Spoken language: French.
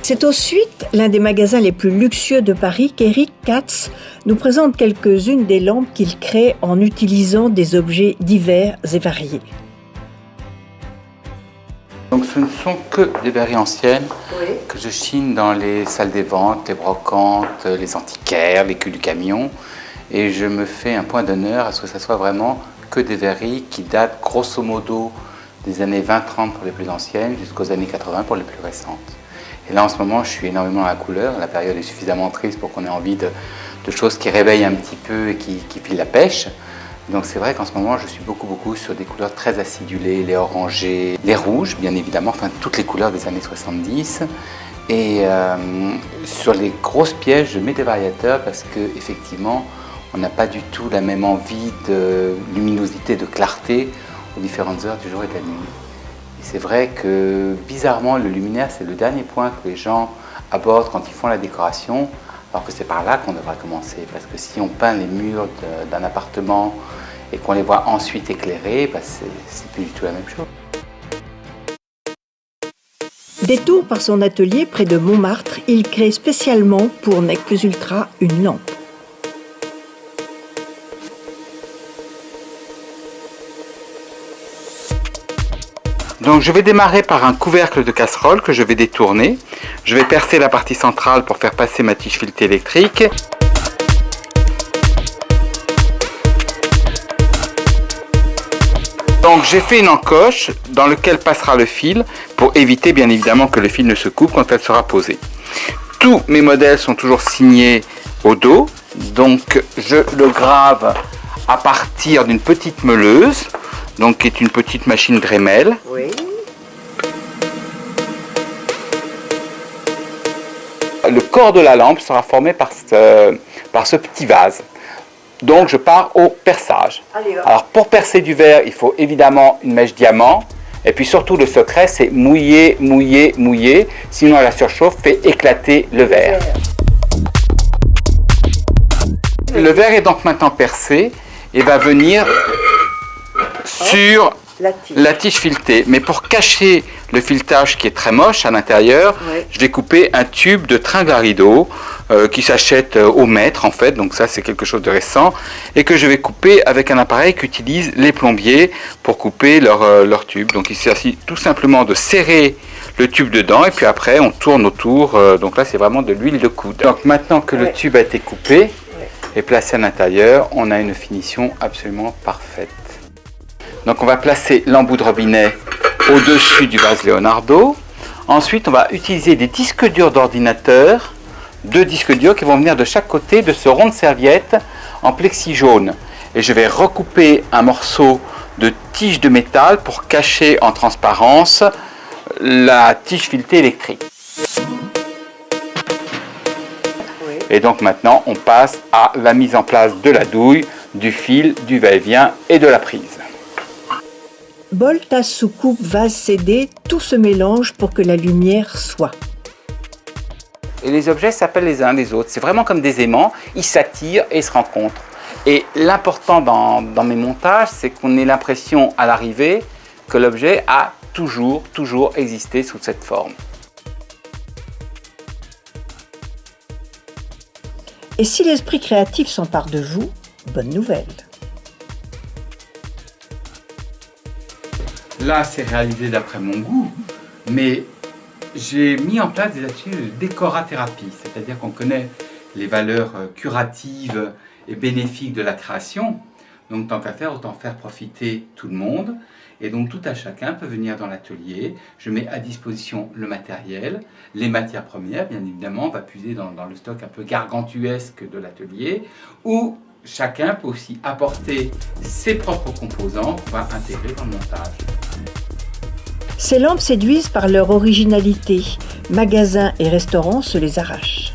C'est ensuite l'un des magasins les plus luxueux de Paris qu'Eric Katz nous présente quelques-unes des lampes qu'il crée en utilisant des objets divers et variés. Donc ce ne sont que des verreries anciennes que je chine dans les salles des ventes, les brocantes, les antiquaires, les culs du camion. Et je me fais un point d'honneur à ce que ça soit vraiment que des verreries qui datent grosso modo des années 20-30 pour les plus anciennes jusqu'aux années 80 pour les plus récentes. Et là en ce moment je suis énormément dans la couleur, la période est suffisamment triste pour qu'on ait envie de choses qui réveillent un petit peu et qui filent la pêche. Donc c'est vrai qu'en ce moment je suis beaucoup sur des couleurs très acidulées, les orangés, les rouges bien évidemment, enfin toutes les couleurs des années 70. Et sur les grosses pièces je mets des variateurs parce qu'effectivement on n'a pas du tout la même envie de luminosité, de clarté aux différentes heures du jour et de la nuit. Et c'est vrai que bizarrement le luminaire c'est le dernier point que les gens abordent quand ils font la décoration. Alors que c'est par là qu'on devrait commencer, parce que si on peint les murs d'un appartement et qu'on les voit ensuite éclairés, c'est plus du tout la même chose. Détour par son atelier près de Montmartre, il crée spécialement pour Nec Plus Ultra une lampe. Donc je vais démarrer par un couvercle de casserole que je vais détourner. Je vais percer la partie centrale pour faire passer ma tige filetée électrique. Donc j'ai fait une encoche dans laquelle passera le fil pour éviter bien évidemment que le fil ne se coupe quand elle sera posée. Tous mes modèles sont toujours signés au dos, donc je le grave à partir d'une petite meuleuse. Donc qui est une petite machine Dremel. Oui. Le corps de la lampe sera formé par ce petit vase. Donc je pars au perçage. Allez, alors pour percer du verre, il faut évidemment une mèche diamant. Et puis surtout le secret, c'est mouiller, mouiller, mouiller. Sinon la surchauffe fait éclater le verre. Le verre est donc maintenant percé et va venir sur la tige filetée. Mais pour cacher le filetage qui est très moche à l'intérieur, je vais couper un tube de tringle à rideau qui s'achète au mètre en fait, donc ça c'est quelque chose de récent, et que je vais couper avec un appareil qu'utilisent les plombiers pour couper leur tube. Donc il s'agit tout simplement de serrer le tube dedans et puis après on tourne autour, donc là c'est vraiment de l'huile de coude. Donc maintenant que le tube a été coupé et placé à l'intérieur, on a une finition absolument parfaite. Donc on va placer l'embout de robinet au-dessus du vase Leonardo. Ensuite on va utiliser des disques durs d'ordinateur, 2 disques durs qui vont venir de chaque côté de ce rond de serviette en plexi jaune. Et je vais recouper un morceau de tige de métal pour cacher en transparence la tige filetée électrique. Et donc maintenant on passe à la mise en place de la douille, du fil, du va-et-vient et de la prise. Bol, tasse, soucoupe, vase, CD, tout se mélange pour que la lumière soit. Et les objets s'appellent les uns les autres. C'est vraiment comme des aimants, ils s'attirent et se rencontrent. Et l'important dans mes montages, c'est qu'on ait l'impression à l'arrivée que l'objet a toujours existé sous cette forme. Et si l'esprit créatif s'empare de vous, bonne nouvelle. Là, c'est réalisé d'après mon goût, mais j'ai mis en place des ateliers de décorathérapie, c'est-à-dire qu'on connaît les valeurs curatives et bénéfiques de la création. Donc tant qu'à faire, autant faire profiter tout le monde. Et donc tout à chacun peut venir dans l'atelier. Je mets à disposition le matériel, les matières premières, bien évidemment, on va puiser dans le stock un peu gargantuesque de l'atelier, où chacun peut aussi apporter ses propres composants qu'on va intégrer dans le montage. Ces lampes séduisent par leur originalité. Magasins et restaurants se les arrachent.